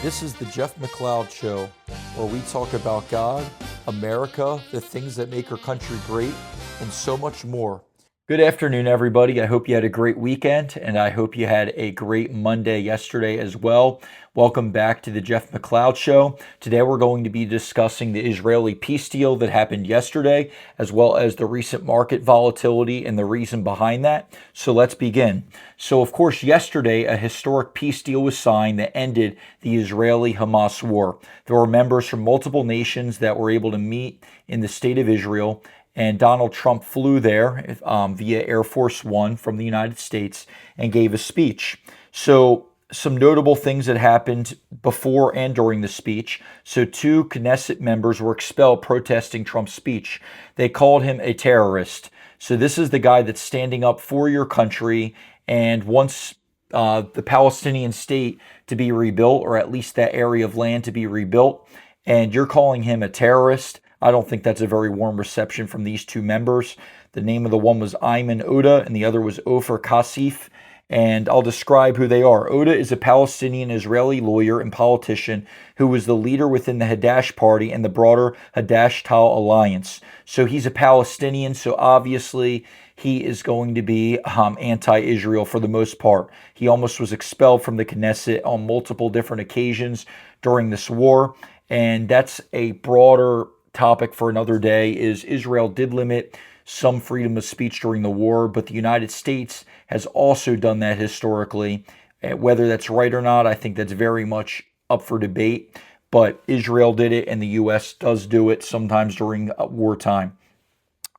This is the Jeff McLeod Show, where we talk about God, America, the things that make our country great, and so much more. Good afternoon, everybody. I hope you had a great weekend, and I hope you had a great Monday yesterday as well. Welcome back to the Jeff McLeod Show. Today we're going to be discussing the Israeli peace deal that happened yesterday, as well as the recent market volatility and the reason behind that. So let's begin. So, of course, yesterday a historic peace deal was signed that ended the Israeli-Hamas war. There were members from multiple nations that were able to meet in the state of Israel, and Donald Trump flew there via Air Force One from the United States and gave a speech. So some notable things that happened before and during the speech. So two Knesset members were expelled protesting Trump's speech. They called him a terrorist. So this is the guy that's standing up for your country and wants the Palestinian state to be rebuilt, or at least that area of land to be rebuilt. And you're calling him a terrorist. I don't think that's a very warm reception from these two members. The name of the one was Ayman Oda and the other was Ofer Kasif. And I'll describe who they are. Oda is a Palestinian-Israeli lawyer and politician who was the leader within the Hadash party and the broader Hadash-Tal alliance. So he's a Palestinian, so obviously he is going to be anti-Israel for the most part. He almost was expelled from the Knesset on multiple different occasions during this war. And that's a broader topic for another day. Is Israel did limit some freedom of speech during the war, but the United States has also done that historically. Whether that's right or not, I think that's very much up for debate, but Israel did it and the U.S. does do it sometimes during wartime.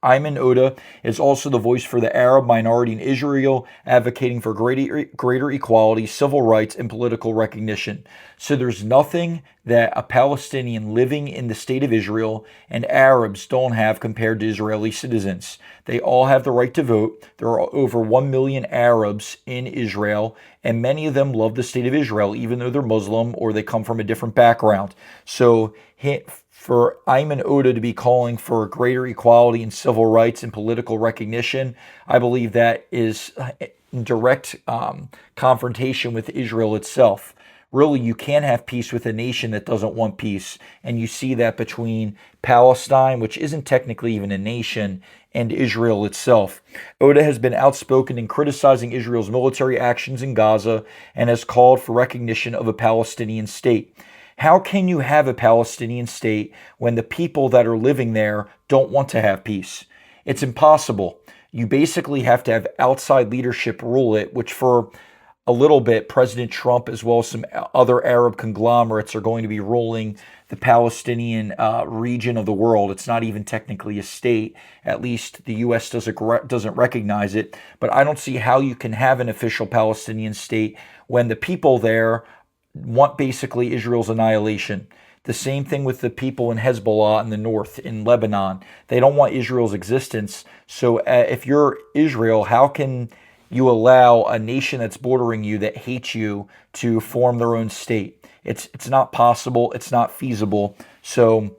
Ayman Oda is also the voice for the Arab minority in Israel, advocating for greater equality, civil rights, and political recognition. So there's nothing that a Palestinian living in the state of Israel and Arabs don't have compared to Israeli citizens. They all have the right to vote. There are over 1 million Arabs in Israel, and many of them love the state of Israel, even though they're Muslim or they come from a different background. So for Ayman Oda to be calling for greater equality and civil rights and political recognition, I believe that is in direct confrontation with Israel itself. Really, you can't have peace with a nation that doesn't want peace. And you see that between Palestine, which isn't technically even a nation, and Israel itself. Oda has been outspoken in criticizing Israel's military actions in Gaza and has called for recognition of a Palestinian state. How can you have a Palestinian state when the people that are living there don't want to have peace? It's impossible. You basically have to have outside leadership rule it, which for a little bit, President Trump, as well as some other Arab conglomerates, are going to be ruling the Palestinian region of the world. It's not even technically a state. At least the U.S. doesn't recognize it. But I don't see how you can have an official Palestinian state when the people there want basically Israel's annihilation. The same thing with the people in Hezbollah in the north, in Lebanon. They don't want Israel's existence. So if you're Israel, how can you allow a nation that's bordering you that hates you to form their own state? It's not possible. It's not feasible. So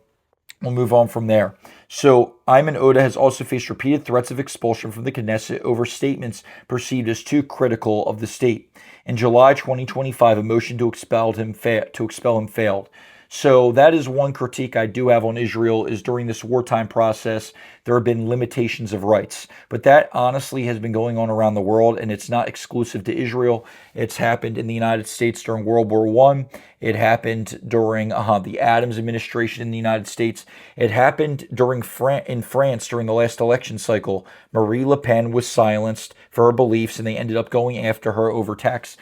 we'll move on from there. So Ayman Oda has also faced repeated threats of expulsion from the Knesset over statements perceived as too critical of the state. In July 2025, a motion to expel him failed. So that is one critique I do have on Israel, is during this wartime process, there have been limitations of rights. But that honestly has been going on around the world, and it's not exclusive to Israel. It's happened in the United States during World War I. It happened during the Adams administration in the United States. It happened in France during the last election cycle. Marie Le Pen was silenced for her beliefs, and they ended up going after her over tax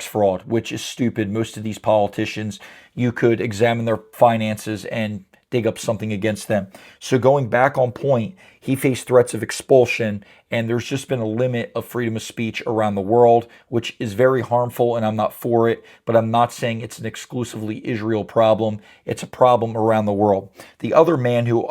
fraud, which is stupid. Most of these politicians, you could examine their finances and dig up something against them. So going back on point, he faced threats of expulsion, and there's just been a limit of freedom of speech around the world, which is very harmful, and I'm not for it, but I'm not saying it's an exclusively Israel problem. It's a problem around the world. The other man who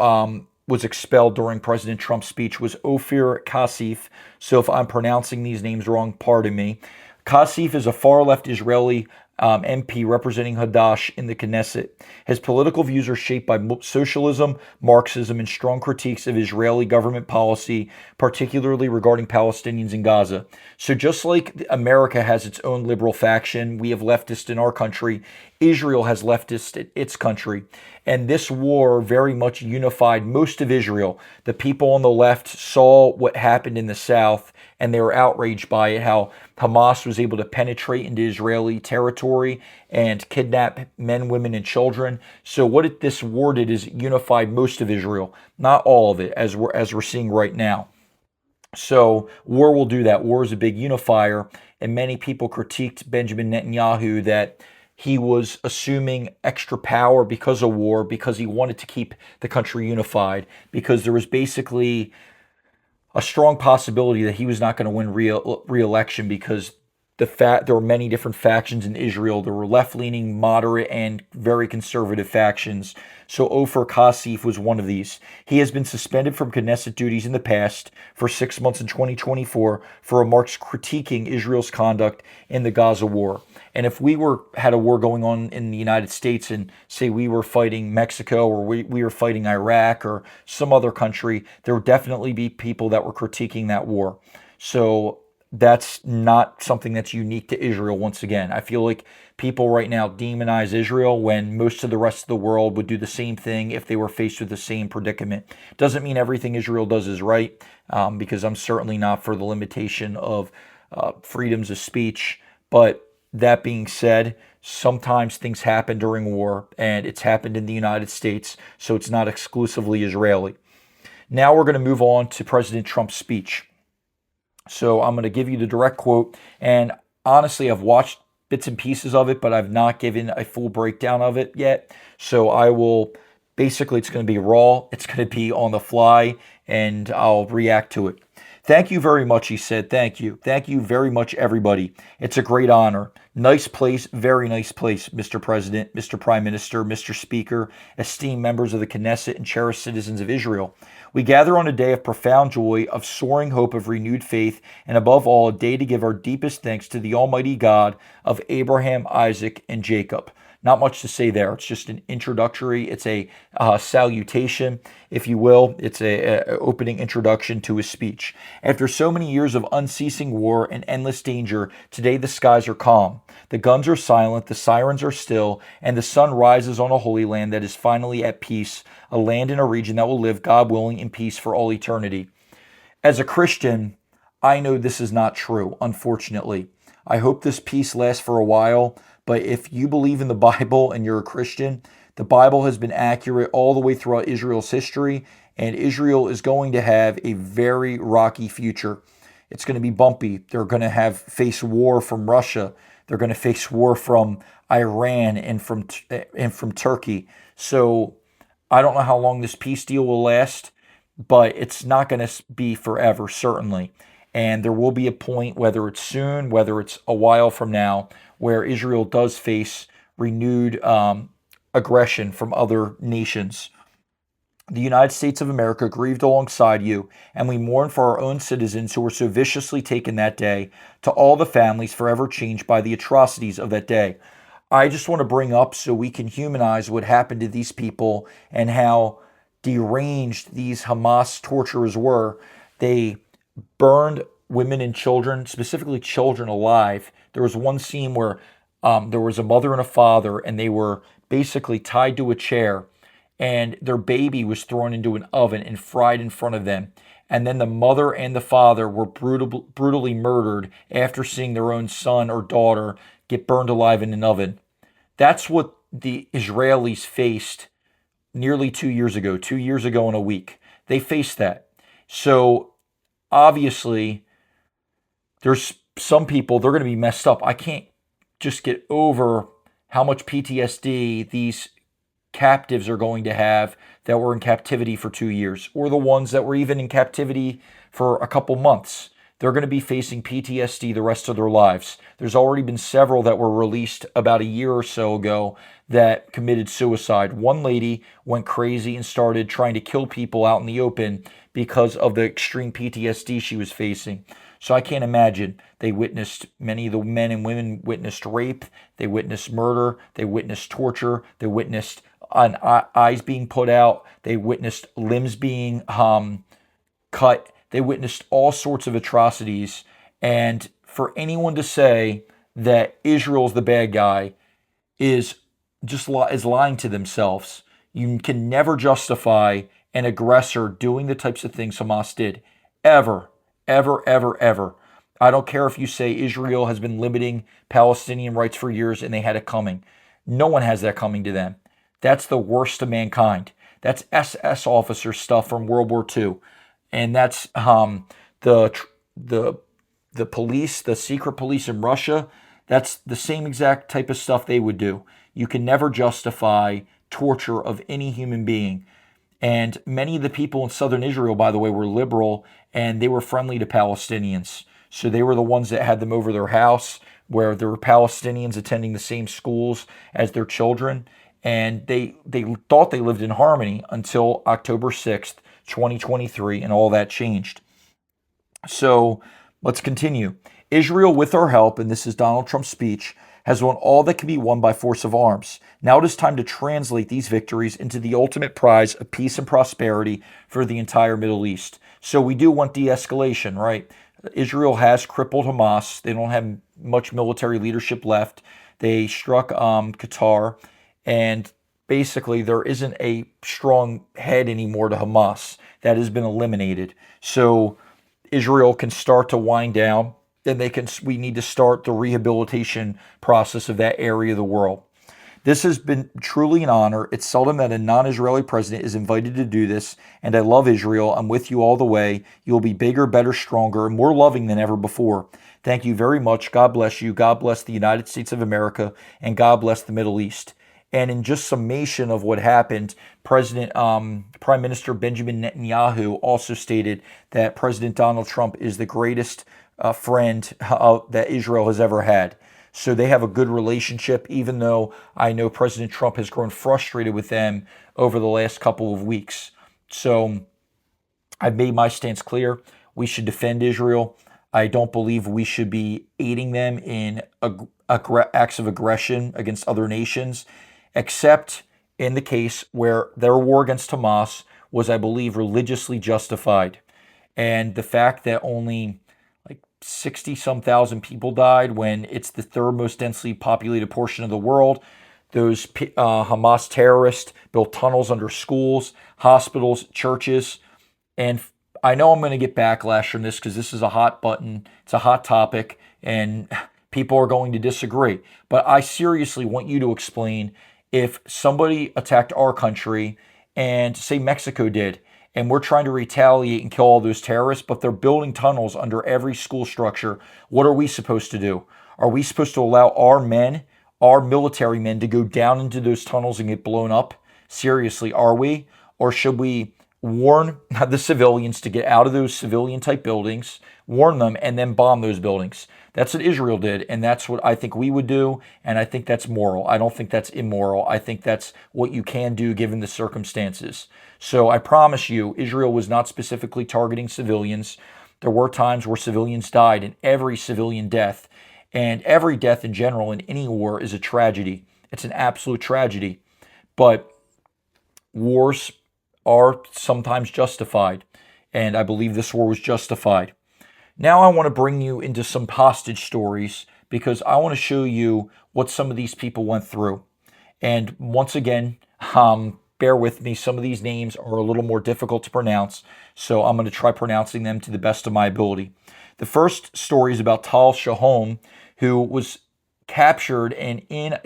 was expelled during President Trump's speech was Ofer Kasif. So if I'm pronouncing these names wrong, pardon me. Kasif is a far-left Israeli MP representing Hadash in the Knesset. His political views are shaped by socialism, Marxism, and strong critiques of Israeli government policy, particularly regarding Palestinians in Gaza. So just like America has its own liberal faction, we have leftists in our country, Israel has leftists in its country. And this war very much unified most of Israel. The people on the left saw what happened in the south and they were outraged by it, how Hamas was able to penetrate into Israeli territory and kidnap men, women, and children. So what this war did is it unified most of Israel, not all of it, as we're seeing right now. So war will do that. War is a big unifier, and many people critiqued Benjamin Netanyahu that he was assuming extra power because of war, because he wanted to keep the country unified, because there was basically a strong possibility that he was not going to win re-election because there were many different factions in Israel. There were left-leaning, moderate, and very conservative factions. So Ofer Kasif was one of these. He has been suspended from Knesset duties in the past for 6 months in 2024 for remarks critiquing Israel's conduct in the Gaza war. And if we had a war going on in the United States and say we were fighting Mexico or we were fighting Iraq or some other country, there would definitely be people that were critiquing that war. So that's not something that's unique to Israel once again. I feel like people right now demonize Israel when most of the rest of the world would do the same thing if they were faced with the same predicament. Doesn't mean everything Israel does is right, because I'm certainly not for the limitation of freedoms of speech. But that being said, sometimes things happen during war, and it's happened in the United States, so it's not exclusively Israeli. Now we're going to move on to President Trump's speech. So I'm going to give you the direct quote, and honestly, I've watched bits and pieces of it, but I've not given a full breakdown of it yet. So I will, basically, it's going to be raw, it's going to be on the fly, and I'll react to it. Thank you very much, he said. Thank you. Thank you very much, everybody. It's a great honor. Nice place, very nice place, Mr. President, Mr. Prime Minister, Mr. Speaker, esteemed members of the Knesset, and cherished citizens of Israel. We gather on a day of profound joy, of soaring hope, of renewed faith, and above all, a day to give our deepest thanks to the Almighty God of Abraham, Isaac, and Jacob. Not much to say there. It's just an introductory. It's a salutation, if you will. It's a opening introduction to his speech. After so many years of unceasing war and endless danger, today the skies are calm. The guns are silent, the sirens are still, and the sun rises on a holy land that is finally at peace, a land in a region that will live, God willing, in peace for all eternity. As a Christian, I know this is not true, unfortunately. I hope this peace lasts for a while, but if you believe in the Bible and you're a Christian, the Bible has been accurate all the way throughout Israel's history, and Israel is going to have a very rocky future. It's going to be bumpy. They're going to face war from Russia. They're going to face war from Iran and from Turkey. So I don't know how long this peace deal will last, but it's not going to be forever, certainly. And there will be a point, whether it's soon, whether it's a while from now, where Israel does face renewed aggression from other nations. The United States of America grieved alongside you, and we mourn for our own citizens who were so viciously taken that day, to all the families forever changed by the atrocities of that day. I just want to bring up so we can humanize what happened to these people and how deranged these Hamas torturers were. They burned women and children, specifically children, alive. There was one scene where there was a mother and a father, and they were basically tied to a chair, and their baby was thrown into an oven and fried in front of them. And then the mother and the father were brutally murdered after seeing their own son or daughter get burned alive in an oven. That's what the Israelis faced nearly 2 years ago in a week. They faced that. So obviously, there's some people, they're going to be messed up. I can't just get over how much PTSD these captives are going to have that were in captivity for 2 years, or the ones that were even in captivity for a couple months. They're going to be facing PTSD the rest of their lives. There's already been several that were released about a year or so ago that committed suicide. One lady went crazy and started trying to kill people out in the open because of the extreme PTSD she was facing. So I can't imagine. They witnessed, many of the men and women witnessed rape, they witnessed murder, they witnessed torture, they witnessed eyes being put out, they witnessed limbs being cut, they witnessed all sorts of atrocities. And for anyone to say that Israel's the bad guy is is lying to themselves. You can never justify an aggressor doing the types of things Hamas did. Ever, ever, ever, ever. I don't care if you say Israel has been limiting Palestinian rights for years and they had it coming. No one has that coming to them. That's the worst of mankind. That's SS officer stuff from World War II. And that's the the the police, the secret police in Russia. That's the same exact type of stuff they would do. You can never justify torture of any human being. And many of the people in southern Israel, by the way, were liberal and they were friendly to Palestinians. So they were the ones that had them over their house, where there were Palestinians attending the same schools as their children. And they thought they lived in harmony until October 6th, 2023, and all that changed. So let's continue. Israel, with our help, and this is Donald Trump's speech, has won all that can be won by force of arms. Now it is time to translate these victories into the ultimate prize of peace and prosperity for the entire Middle East. So we do want de-escalation, right? Israel has crippled Hamas. They don't have much military leadership left. They struck Qatar, and basically there isn't a strong head anymore to Hamas. That has been eliminated. So Israel can start to wind down. Then we need to start the rehabilitation process of that area of the world. This has been truly an honor. It's seldom that a non-Israeli president is invited to do this, and I love Israel. I'm with you all the way. You'll be bigger, better, stronger, and more loving than ever before. Thank you very much. God bless you. God bless the United States of America, and God bless the Middle East. And in just summation of what happened, Prime Minister Benjamin Netanyahu also stated that President Donald Trump is the greatest friend that Israel has ever had. So they have a good relationship, even though I know President Trump has grown frustrated with them over the last couple of weeks. So I've made my stance clear. We should defend Israel. I don't believe we should be aiding them in acts of aggression against other nations, except in the case where their war against Hamas was, I believe, religiously justified. And the fact that only 60-some thousand people died when it's the third most densely populated portion of the world. Those Hamas terrorists built tunnels under schools, hospitals, churches. And I know I'm going to get backlash from this because this is a hot button. It's a hot topic and people are going to disagree. But I seriously want you to explain, if somebody attacked our country and say Mexico did, and we're trying to retaliate and kill all those terrorists, but they're building tunnels under every school structure, what are we supposed to do? Are we supposed to allow our men, our military men, to go down into those tunnels and get blown up? Seriously, are we? Or should we warn the civilians to get out of those civilian-type buildings, warn them, and then bomb those buildings? That's what Israel did, and that's what I think we would do, and I think that's moral. I don't think that's immoral. I think that's what you can do given the circumstances. So I promise you, Israel was not specifically targeting civilians. There were times where civilians died, and every civilian death, and every death in general in any war, is a tragedy. It's an absolute tragedy. But wars are sometimes justified, and I believe this war was justified. Now I want to bring you into some hostage stories because I want to show you what some of these people went through. And once again, bear with me. Some of these names are a little more difficult to pronounce, so I'm going to try pronouncing them to the best of my ability. The first story is about Tal Shahom, who was captured and in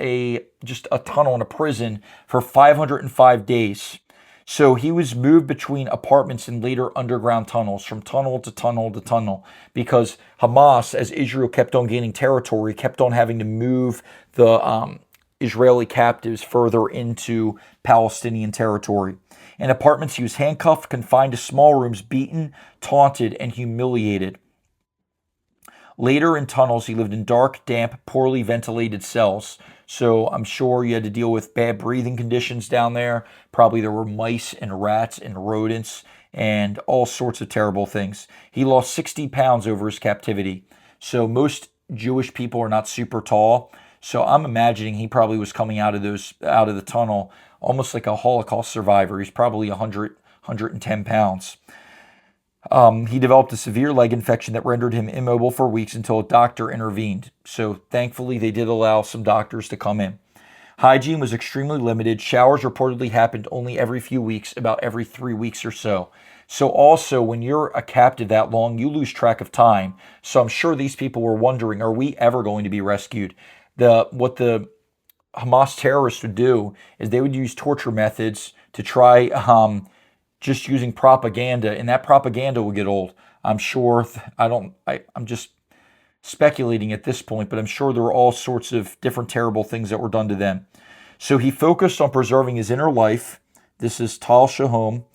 just a tunnel in a prison for 505 days. So he was moved between apartments and later underground tunnels, from tunnel to tunnel to tunnel, because Hamas, as Israel kept on gaining territory, kept on having to move the Israeli captives further into Palestinian territory. In apartments, he was handcuffed, confined to small rooms, beaten, taunted, and humiliated. Later in tunnels, he lived in dark, damp, poorly ventilated cells. So I'm sure you had to deal with bad breathing conditions down there. Probably there were mice and rats and rodents and all sorts of terrible things. He lost 60 pounds over his captivity. So most Jewish people are not super tall. So I'm imagining he probably was coming out of the tunnel almost like a Holocaust survivor. He's probably 110 pounds. He developed a severe leg infection that rendered him immobile for weeks until a doctor intervened. So thankfully, they did allow some doctors to come in. Hygiene was extremely limited. Showers reportedly happened only every few weeks, about every 3 weeks or so. So also, when you're a captive that long, you lose track of time. So I'm sure these people were wondering, are we ever going to be rescued? What the Hamas terrorists would do is they would use torture methods to try just using propaganda, and that propaganda will get old. I'm sure. I'm just speculating at this point, but I'm sure there were all sorts of different terrible things that were done to them. So he focused on preserving his inner life. This is Tal Shahom.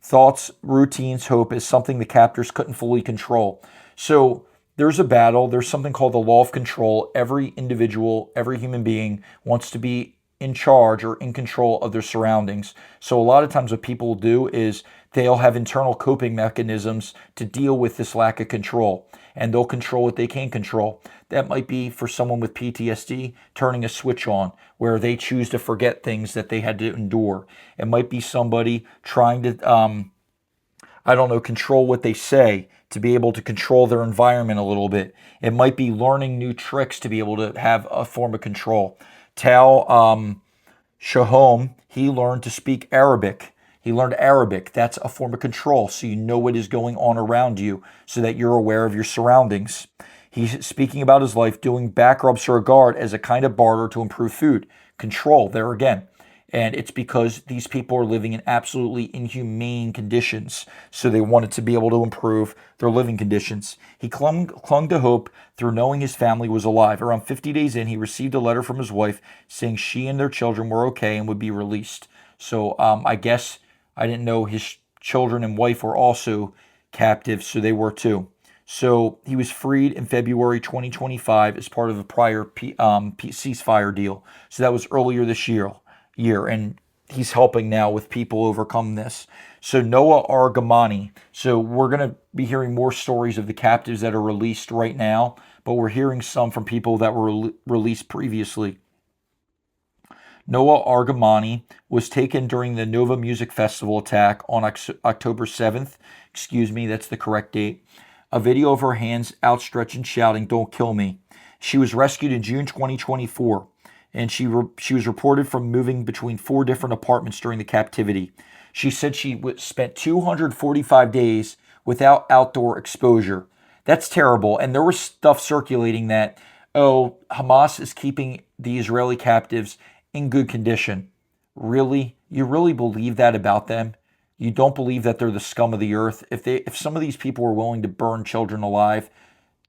Thoughts, routines, hope is something the captors couldn't fully control. So there's a battle. There's something called the law of control. Every individual, every human being wants to be in charge or in control of their surroundings. So a lot of times what people do is they'll have internal coping mechanisms to deal with this lack of control, and they'll control what they can control. That might be for someone with PTSD, turning a switch on where they choose to forget things that they had to endure. It might be somebody trying to, control what they say to be able to control their environment a little bit. It might be learning new tricks to be able to have a form of control. Tal Shahom, he learned to speak Arabic. He learned Arabic. That's a form of control, so you know what is going on around you so that you're aware of your surroundings. He's speaking about his life doing back rubs for a guard as a kind of barter to improve food. Control, there again. And it's because these people are living in absolutely inhumane conditions. So they wanted to be able to improve their living conditions. He clung to hope through knowing his family was alive. Around 50 days in, he received a letter from his wife saying she and their children were okay and would be released. So I guess I didn't know his children and wife were also captive, so they were too. So he was freed in February 2025 as part of a prior ceasefire deal. So that was earlier this year, and he's helping now with people overcome this. So Noah Argamani. So we're going to be hearing more stories of the captives that are released right now, but we're hearing some from people that were released previously. Noah Argamani was taken during the Nova Music Festival attack on October 7th. Excuse me, that's the correct date. A video of her hands outstretched and shouting, "Don't kill me." She was rescued in June 2024, and she was reported from moving between 4 different apartments during the captivity. She said she spent 245 days without outdoor exposure. That's terrible. And there was stuff circulating that, oh, Hamas is keeping the Israeli captives in good condition. Really? You really believe that about them? You don't believe that they're the scum of the earth? If some of these people were willing to burn children alive,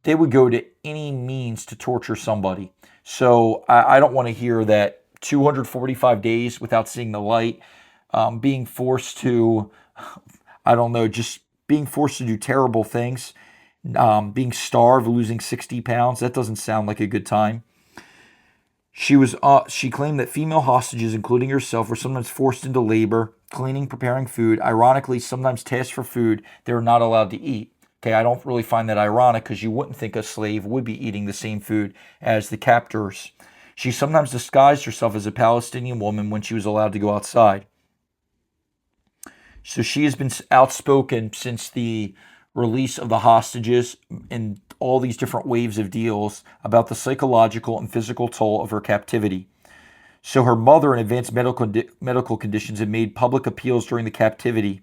they would go to any means to torture somebody. So I don't want to hear that 245 days without seeing the light, being forced to, just being forced to do terrible things, being starved, losing 60 pounds. That doesn't sound like a good time. She claimed that female hostages, including herself, were sometimes forced into labor, cleaning, preparing food. Ironically, sometimes tasked for food they were not allowed to eat. Okay, I don't really find that ironic because you wouldn't think a slave would be eating the same food as the captors. She sometimes disguised herself as a Palestinian woman when she was allowed to go outside. So she has been outspoken since the release of the hostages in all these different waves of deals about the psychological and physical toll of her captivity. So her mother in advanced medical conditions had made public appeals during the captivity.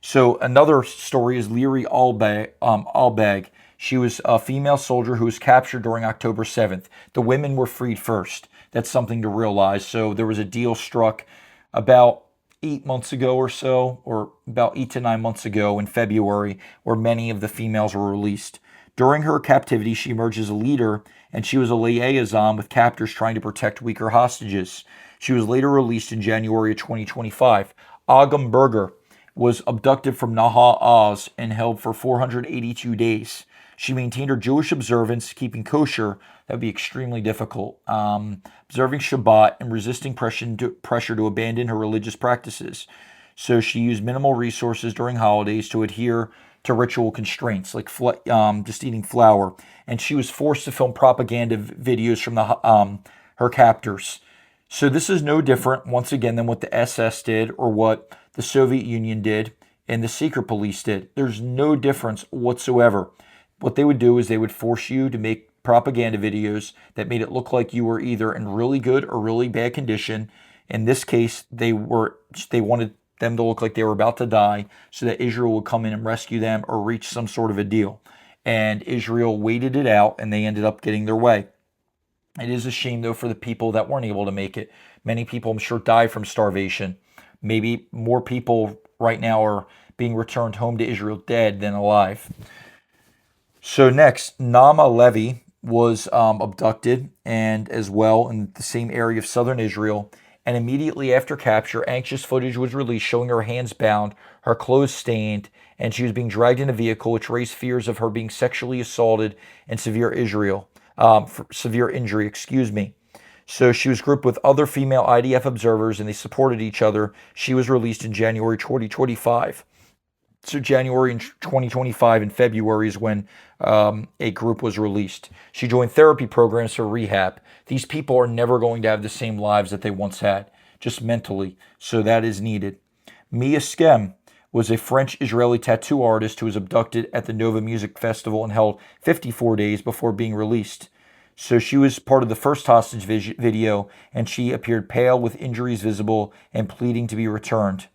So another story is Leary Albag. She was a female soldier who was captured during October 7th. The women were freed first. That's something to realize. So there was a deal struck about 8 months ago or so, or about 8 to 9 months ago in February, where many of the females were released. During her captivity, she emerged as a leader, and she was a liaison with captors trying to protect weaker hostages. She was later released in January of 2025. Agam Berger was abducted from Nahal Oz and held for 482 days. She maintained her Jewish observance, keeping kosher. That would be extremely difficult. Observing Shabbat and resisting pressure to abandon her religious practices. So she used minimal resources during holidays to adhere to ritual constraints, like just eating flour. And she was forced to film propaganda videos from her captors. So this is no different, once again, than what the SS did or what the Soviet Union did and the secret police did. There's no difference whatsoever. What they would do is they would force you to make propaganda videos that made it look like you were either in really good or really bad condition. In this case, they wanted them to look like they were about to die so that Israel would come in and rescue them or reach some sort of a deal. And Israel waited it out and they ended up getting their way. It is a shame, though, for the people that weren't able to make it. Many people, I'm sure, die from starvation. Maybe more people right now are being returned home to Israel dead than alive. So next, Naama Levy was abducted, and as well in the same area of southern Israel. And immediately after capture, anxious footage was released showing her hands bound, her clothes stained, and she was being dragged in a vehicle, which raised fears of her being sexually assaulted and severe injury. Excuse me. So she was grouped with other female IDF observers, and they supported each other. She was released in January 2025. So January in 2025 and February is when a group was released. She joined therapy programs for rehab. These people are never going to have the same lives that they once had, just mentally. So that is needed. Mia Skem was a French-Israeli tattoo artist who was abducted at the Nova Music Festival and held 54 days before being released. So she was part of the first hostage video, and she appeared pale with injuries visible and pleading to be returned.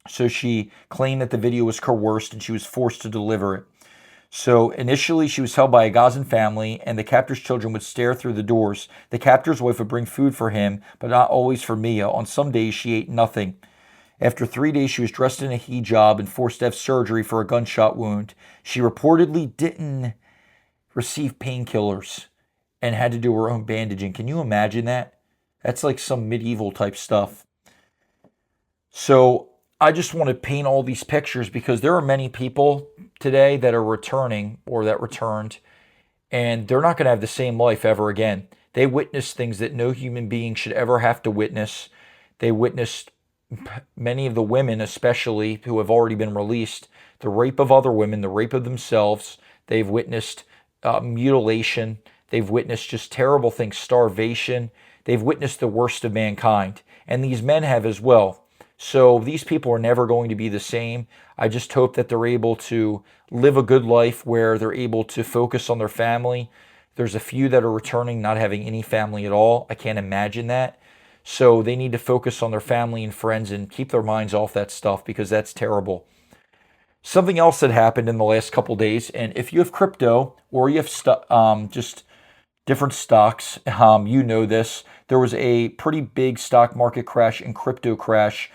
So she claimed that the video was coerced and she was forced to deliver it. So initially she was held by a Gazan family, and the captor's children would stare through the doors. The captor's wife would bring food for him, but not always for Mia. On some days she ate nothing. After 3 days she was dressed in a hijab and forced to have surgery for a gunshot wound. She reportedly didn't receive painkillers and had to do her own bandaging. Can you imagine that? That's like some medieval type stuff. So I just want to paint all these pictures because there are many people today that are returning or that returned, and they're not going to have the same life ever again. They witnessed things that no human being should ever have to witness. They witnessed, many of the women especially who have already been released, the rape of other women, the rape of themselves. They've witnessed mutilation. They've witnessed just terrible things, starvation. They've witnessed the worst of mankind. And these men have as well. So these people are never going to be the same. I just hope that they're able to live a good life where they're able to focus on their family. There's a few that are returning not having any family at all. I can't imagine that. So they need to focus on their family and friends and keep their minds off that stuff because that's terrible. Something else that happened in the last couple days, and if you have crypto or you have just different stocks, you know this. There was a pretty big stock market crash and crypto crash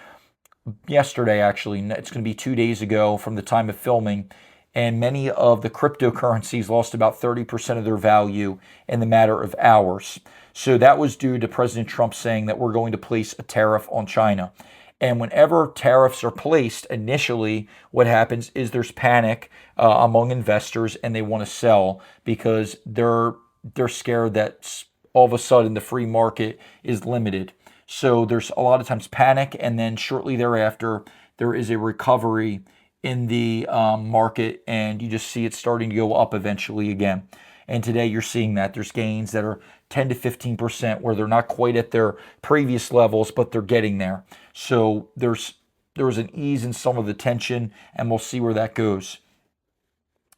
yesterday, actually. It's going to be 2 days ago from the time of filming, and many of the cryptocurrencies lost about 30% of their value in the matter of hours. So that was due to President Trump saying that we're going to place a tariff on China. And whenever tariffs are placed, initially what happens is there's panic among investors, and they want to sell because they're scared that all of a sudden the free market is limited. So there's a lot of times panic, and then shortly thereafter, there is a recovery in the market, and you just see it starting to go up eventually again. And today you're seeing that. There's gains that are 10 to 15% where they're not quite at their previous levels, but they're getting there. So there was an ease in some of the tension, and we'll see where that goes.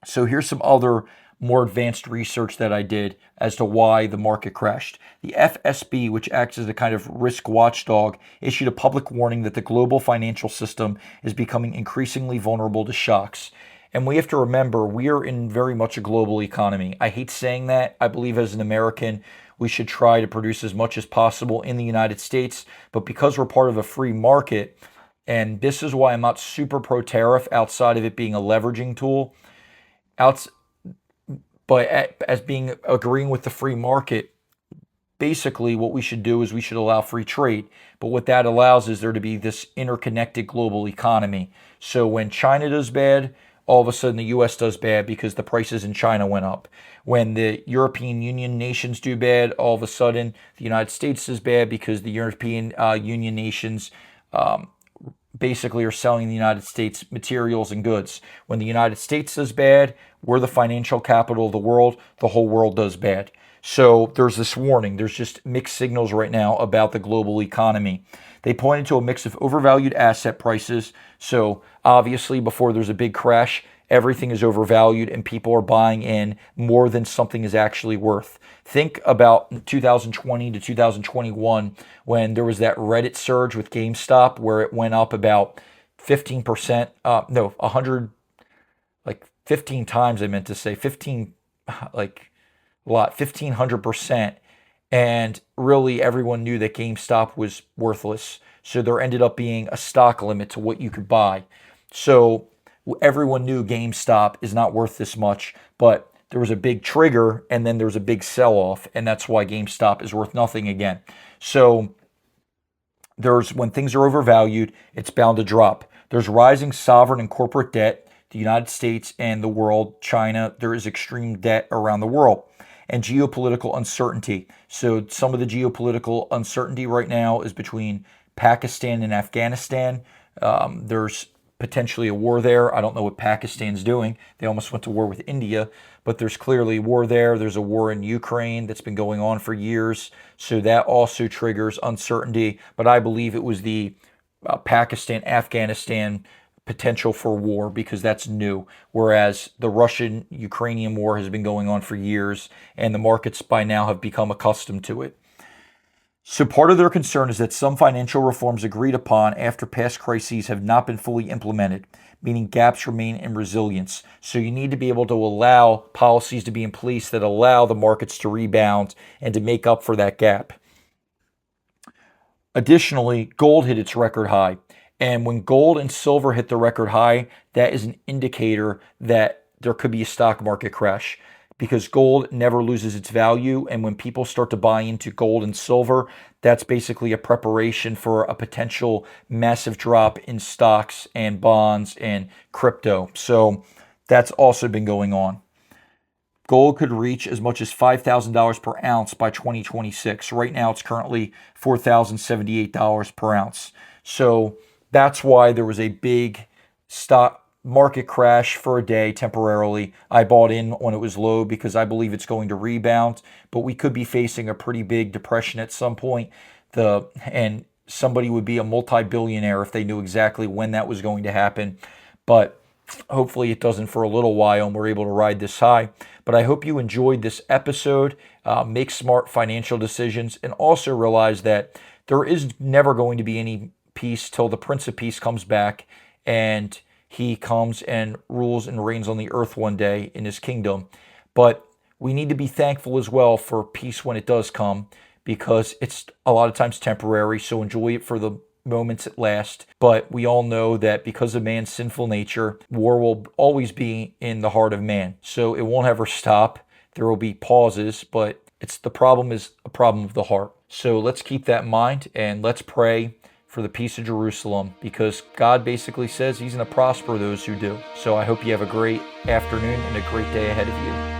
So here's some other more advanced research that I did as to why the market crashed. The FSB, which acts as a kind of risk watchdog, issued a public warning that the global financial system is becoming increasingly vulnerable to shocks. And we have to remember, we are in very much a global economy. I hate saying that. I believe as an American, we should try to produce as much as possible in the United States. But because we're part of a free market, and this is why I'm not super pro-tariff outside of it being a leveraging tool, but as being agreeing with the free market, basically what we should do is we should allow free trade. But what that allows is there to be this interconnected global economy. So when China does bad, all of a sudden the U.S. does bad because the prices in China went up. When the European Union nations do bad, all of a sudden the United States does bad because the European Union nations basically are selling the United States materials and goods. When the United States does bad, we're the financial capital of the whole world does bad. So there's this warning. There's just mixed signals right now about the global economy. They pointed to a mix of overvalued asset prices. So obviously, before there's a big crash, everything is overvalued and people are buying in more than something is actually worth. Think about 2020 to 2021 when there was that Reddit surge with GameStop where it went up about 15%, no, 100, like 15 times, I meant to say, 15, like a lot, 1,500%. And really, everyone knew that GameStop was worthless. So there ended up being a stock limit to what you could buy. So everyone knew GameStop is not worth this much, but there was a big trigger and then there was a big sell-off, and that's why GameStop is worth nothing again. So when things are overvalued, it's bound to drop. There's rising sovereign and corporate debt. The United States and the world, China, there is extreme debt around the world. And geopolitical uncertainty. So some of the geopolitical uncertainty right now is between Pakistan and Afghanistan. There's potentially a war there. I don't know what Pakistan's doing. They almost went to war with India, but there's clearly a war there. There's a war in Ukraine that's been going on for years. So that also triggers uncertainty. But I believe it was the Pakistan-Afghanistan potential for war because that's new, whereas the Russian-Ukrainian war has been going on for years and the markets by now have become accustomed to it. So part of their concern is that some financial reforms agreed upon after past crises have not been fully implemented, meaning gaps remain in resilience. So you need to be able to allow policies to be in place that allow the markets to rebound and to make up for that gap. Additionally, gold hit its record high. And when gold and silver hit the record high, that is an indicator that there could be a stock market crash because gold never loses its value. And when people start to buy into gold and silver, that's basically a preparation for a potential massive drop in stocks and bonds and crypto. So that's also been going on. Gold could reach as much as $5,000 per ounce by 2026. Right now, it's currently $4,078 per ounce. So that's why there was a big stock market crash for a day temporarily. I bought in when it was low because I believe it's going to rebound, but we could be facing a pretty big depression at some point. And somebody would be a multi-billionaire if they knew exactly when that was going to happen. But hopefully it doesn't for a little while and we're able to ride this high. But I hope you enjoyed this episode. Make smart financial decisions and also realize that there is never going to be any peace till the Prince of Peace comes back and he comes and rules and reigns on the earth one day in his kingdom. But we need to be thankful as well for peace when it does come because it's a lot of times temporary. So enjoy it for the moments at last. But we all know that because of man's sinful nature, war will always be in the heart of man. So it won't ever stop. There will be pauses, but the problem is a problem of the heart. So let's keep that in mind and let's pray for the peace of Jerusalem because God basically says he's going to prosper those who do. So I hope you have a great afternoon and a great day ahead of you.